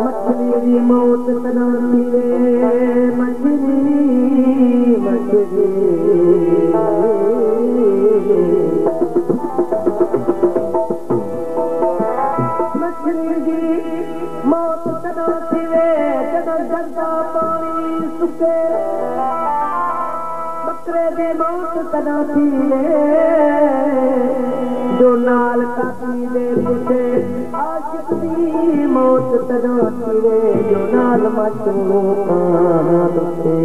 मछली की मौत तना थी मछली मछली मछली की मौत तना थी जदा जदा पानी सुके बकरे की मौत तना थी जो नाल काटी दे पुछे आशिक दी मौत तना थी जो नाल मचो काना दुखे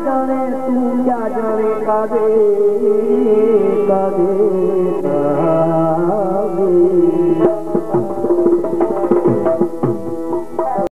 जाने तू क्या जाने कादे